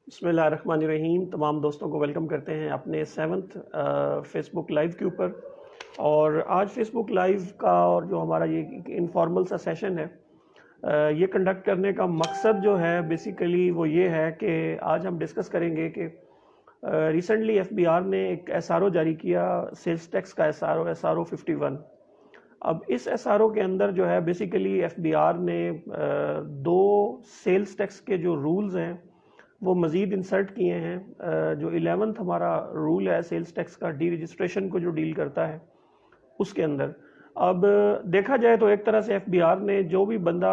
बिस्मिल्लाहिर्रहमानिर्रहीम। तमाम दोस्तों को वेलकम करते हैं अपने 7th फेसबुक लाइव के ऊपर। और आज फेसबुक लाइव का और जो हमारा ये इनफॉर्मल सा सेशन है, ये कंडक्ट करने का मकसद जो है बेसिकली वो ये है कि आज हम डिस्कस करेंगे कि रिसेंटली एफबीआर ने एक एसआरओ जारी किया, सेल्स टैक्स का एसआरओ 51। अब इस एसआरओ के अंदर जो है बेसिकली एफबीआर ने दो सेल्स टैक्स के जो रूल्स हैं वो मज़ीद इंसर्ट किए हैं। जो 11th हमारा रूल है सेल्स टैक्स का, डी रजिस्ट्रेशन को जो डील करता है उसके अंदर। अब देखा जाए तो एक तरह से एफबीआर ने जो भी बंदा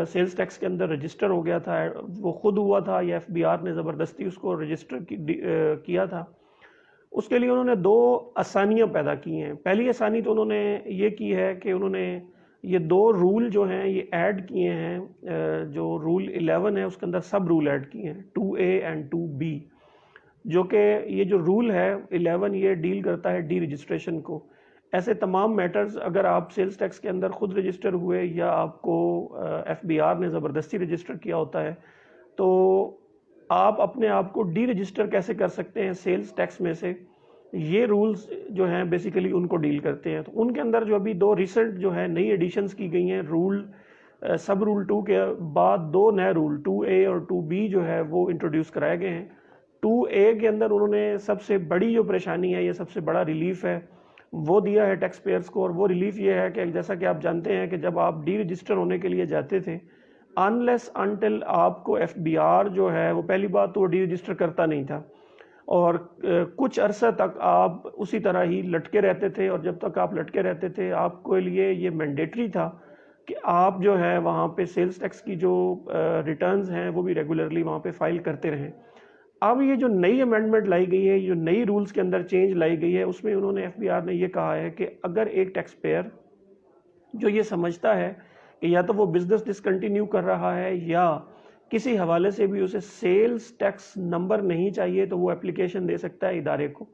सेल्स टैक्स के अंदर रजिस्टर हो गया था, वो खुद हुआ था या एफबीआर ने ज़बरदस्ती उसको रजिस्टर किया था, उसके लिए उन्होंने दो आसानियां पैदा की हैं। पहली आसानी तो उन्होंने ये की है कि उन्होंने ये दो रूल जो हैं ये ऐड किए हैं। जो रूल 11 है उसके अंदर सब रूल ऐड किए हैं, 2A एंड 2B। जो कि ये जो रूल है 11 ये डील करता है डी रजिस्ट्रेशन को। ऐसे तमाम मैटर्स अगर आप सेल्स टैक्स के अंदर खुद रजिस्टर हुए या आपको एफबीआर ने ज़बरदस्ती रजिस्टर किया होता है, तो आप अपने आप को डी रजिस्टर कैसे कर सकते हैं सेल्स टैक्स में से, ये रूल्स जो हैं बेसिकली उनको डील करते हैं। तो उनके अंदर जो अभी दो रिसेंट जो है नई एडिशंस की गई हैं, सब रूल 2 के बाद दो नए रूल 2A और 2B जो है वो इंट्रोड्यूस कराए गए हैं। 2A के अंदर उन्होंने सबसे बड़ी जो परेशानी है, ये सबसे बड़ा रिलीफ है, वो दिया है टैक्स पेयर्स को। और वो रिलीफ ये है कि जैसा कि आप जानते हैं कि जब आप डी रजिस्टर होने के लिए जाते थे, अनलेस अनटिल आपको एफबीआर जो है वो, पहली बात तो वो डी रजिस्टर करता नहीं था और कुछ अरसा तक आप उसी तरह ही लटके रहते थे। और जब तक आप लटके रहते थे आपके लिए ये मैंडेटरी था कि आप जो है वहाँ पे सेल्स टैक्स की जो रिटर्न्स हैं वो भी रेगुलरली वहाँ पे फाइल करते रहें। अब ये जो नई अमेंडमेंट लाई गई है, जो नई रूल्स के अंदर चेंज लाई गई है, उसमें उन्होंने एफबीआर ने ये कहा है कि अगर एक टैक्स पेयर जो ये समझता है कि या तो वो बिजनेस डिसकंटिन्यू कर रहा है या किसी हवाले से भी उसे सेल्स टैक्स नंबर नहीं चाहिए, तो वो एप्लीकेशन दे सकता है इदारे को,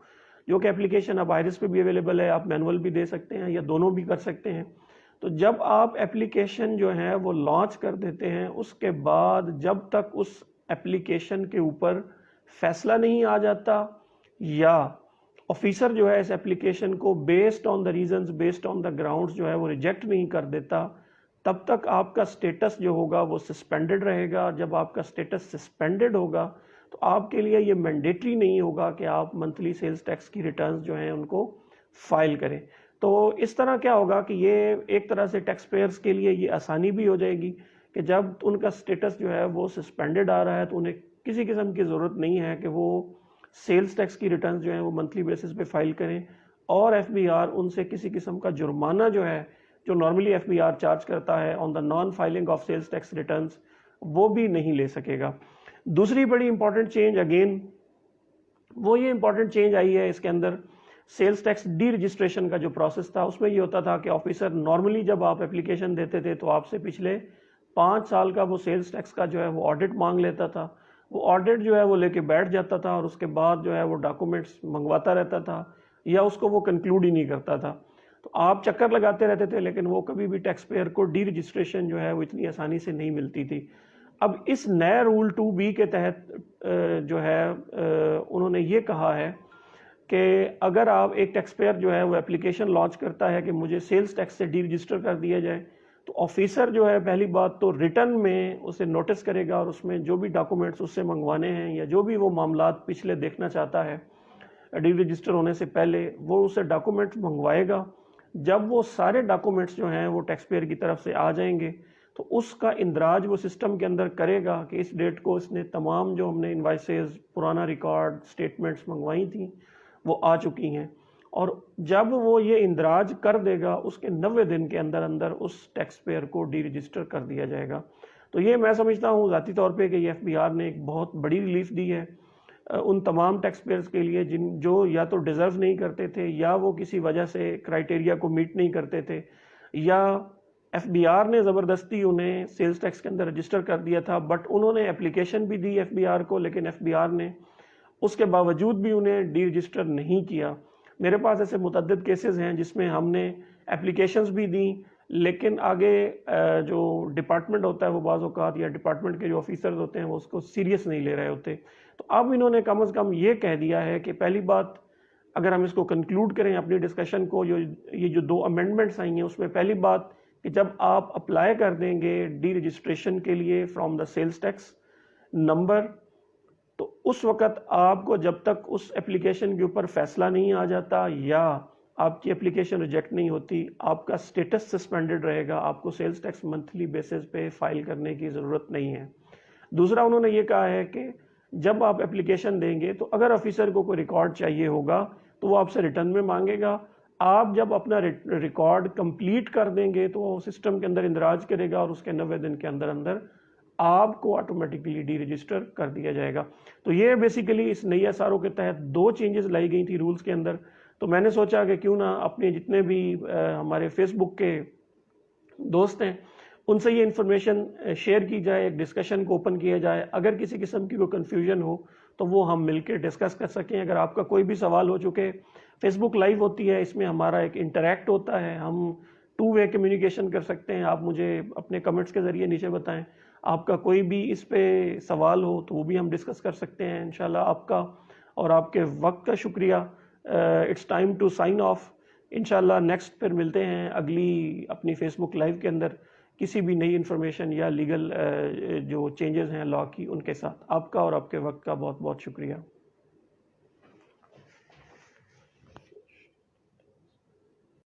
जो कि एप्लीकेशन अब आयरिस पे भी अवेलेबल है, आप मैनुअल भी दे सकते हैं या दोनों भी कर सकते हैं। तो जब आप एप्लीकेशन जो है वो लॉन्च कर देते हैं, उसके बाद जब तक उस एप्लीकेशन के ऊपर फैसला नहीं आ जाता या ऑफिसर जो है इस एप्लीकेशन को based on the reasons, based on the grounds जो है वो रिजेक्ट नहीं कर देता, तब तक आपका स्टेटस जो होगा वो सस्पेंडेड रहेगा। जब आपका स्टेटस सस्पेंडेड होगा तो आपके लिए ये मैंडेटरी नहीं होगा कि आप मंथली सेल्स टैक्स की रिटर्न्स जो हैं उनको फाइल करें। तो इस तरह क्या होगा कि ये एक तरह से टैक्स पेयर्स के लिए ये आसानी भी हो जाएगी कि जब उनका स्टेटस जो है वो सस्पेंडेड आ रहा है तो उन्हें किसी किस्म की ज़रूरत नहीं है कि वो सेल्स टैक्स की रिटर्न जो है वो मंथली बेसिस पे फाइल करें। और एफबीआर उनसे किसी किस्म का जुर्माना जो है, जो नॉर्मली एफबीआर चार्ज करता है on the non filing of sales tax returns, वो भी नहीं ले सकेगा। दूसरी बड़ी इंपॉर्टेंट चेंज अगेन वो ये इंपॉर्टेंट चेंज आई है इसके अंदर, सेल्स टैक्स डी रजिस्ट्रेशन का जो प्रोसेस था उसमें ये होता था कि ऑफिसर नॉर्मली जब आप एप्लीकेशन देते थे तो आपसे पिछले 5 साल का वो सेल्स टैक्स का जो है वो ऑडिट मांग लेता था। वो ऑडिट जो है वो लेके बैठ जाता था और उसके बाद जो है वो डॉक्यूमेंट्स मंगवाता रहता था या उसको वो कंक्लूड ही नहीं करता था। तो आप चक्कर लगाते रहते थे, लेकिन वो कभी भी टैक्स पेयर को डी रजिस्ट्रेशन जो है वो इतनी आसानी से नहीं मिलती थी। अब इस नए रूल 2B के तहत जो है उन्होंने ये कहा है कि अगर आप एक टैक्स पेयर जो है वो एप्लीकेशन लॉन्च करता है कि मुझे सेल्स टैक्स से डी रजिस्टर कर दिया जाए, तो ऑफिसर जो है पहली बात तो रिटर्न में उसे नोटिस करेगा और उसमें जो भी डॉक्यूमेंट्स उससे मंगवाने हैं या जो भी वो मामलात पिछले देखना चाहता है डी रजिस्टर होने से पहले, वो उसे डॉक्यूमेंट्स मंगवाएगा। जब वो सारे डॉक्यूमेंट्स जो हैं वो टैक्स पेयर की तरफ से आ जाएंगे तो उसका इंदराज वो सिस्टम के अंदर करेगा कि इस डेट को इसने तमाम जो हमने इन्वाइसेस, पुराना रिकॉर्ड, स्टेटमेंट्स मंगवाई थी वो आ चुकी हैं। और जब वो ये इंदराज कर देगा उसके 90 दिन के अंदर अंदर उस टैक्स पेयर को डी रजिस्टर कर दिया जाएगा। तो ये मैं समझता हूँ ज़ाती तौर पे कि ये एफबीआर ने एक बहुत बड़ी रिलीफ दी है उन तमाम टैक्स पेयर्स के लिए जो या तो डिज़र्व नहीं करते थे या वो किसी वजह से क्राइटेरिया को मीट नहीं करते थे, या एफबीआर ने ज़बरदस्ती उन्हें सेल्स टैक्स के अंदर रजिस्टर कर दिया था। बट उन्होंने एप्लीकेशन भी दी एफबीआर को, लेकिन एफबीआर ने उसके बावजूद भी उन्हें डी रजिस्टर नहीं किया। मेरे पास ऐसे मुतअद्दिद केसेस हैं जिसमें हमने एप्लीकेशंस भी दी लेकिन आगे जो डिपार्टमेंट होता है वो बाज़ औक़ात या डिपार्टमेंट के जो ऑफिसर्स होते हैं वो उसको सीरियस नहीं ले रहे होते। तो अब इन्होंने कम से कम ये कह दिया है कि पहली बात, अगर हम इसको कंक्लूड करें अपनी डिस्कशन को, ये जो 2 अमेंडमेंट्स आई हैं उसमें पहली बात कि जब आप अप्लाई कर देंगे डी रजिस्ट्रेशन के लिए from the sales tax number, तो उस वक़्त आपको जब तक उस एप्लीकेशन के ऊपर फैसला नहीं आ जाता या आपकी एप्लीकेशन रिजेक्ट नहीं होती, आपका स्टेटस सस्पेंडेड रहेगा, आपको सेल्स टैक्स मंथली बेसिस पे फाइल करने की ज़रूरत नहीं है। दूसरा उन्होंने ये कहा है कि जब आप एप्लीकेशन देंगे तो अगर ऑफिसर को कोई रिकॉर्ड चाहिए होगा तो वो आपसे रिटर्न में मांगेगा। आप जब अपना रिकॉर्ड कंप्लीट कर देंगे तो वो सिस्टम के अंदर इंदराज करेगा और उसके 90 दिन के अंदर अंदर आपको ऑटोमेटिकली डी रजिस्टर कर दिया जाएगा। तो ये बेसिकली इस नई एसआरओ के तहत 2 चेंजेस लाई गई थी रूल्स के अंदर। तो मैंने सोचा कि क्यों ना अपने जितने भी हमारे फेसबुक के दोस्त हैं उनसे ये इन्फॉर्मेशन शेयर की जाए, एक डिस्कशन को ओपन किया जाए। अगर किसी किस्म की कोई कन्फ्यूजन हो तो वो हम मिलकर डिस्कस कर सकें। अगर आपका कोई भी सवाल हो, चूँकि फेसबुक लाइव होती है, इसमें हमारा एक इंटरैक्ट होता है, हम 2 वे कम्युनिकेशन कर सकते हैं। आप मुझे अपने कमेंट्स के ज़रिए नीचे बताएं, आपका कोई भी इस पे सवाल हो तो वो भी हम डिस्कस कर सकते हैं इंशाल्लाह। आपका और आपके वक्त का शुक्रिया। It's time to sign off. इंशाल्लाह नेक्स्ट फिर मिलते हैं अगली अपनी फेसबुक लाइव के अंदर किसी भी नई इन्फॉर्मेशन या लीगल जो चेंजेस हैं लॉ की उनके साथ। आपका और आपके वक्त का बहुत बहुत शुक्रिया।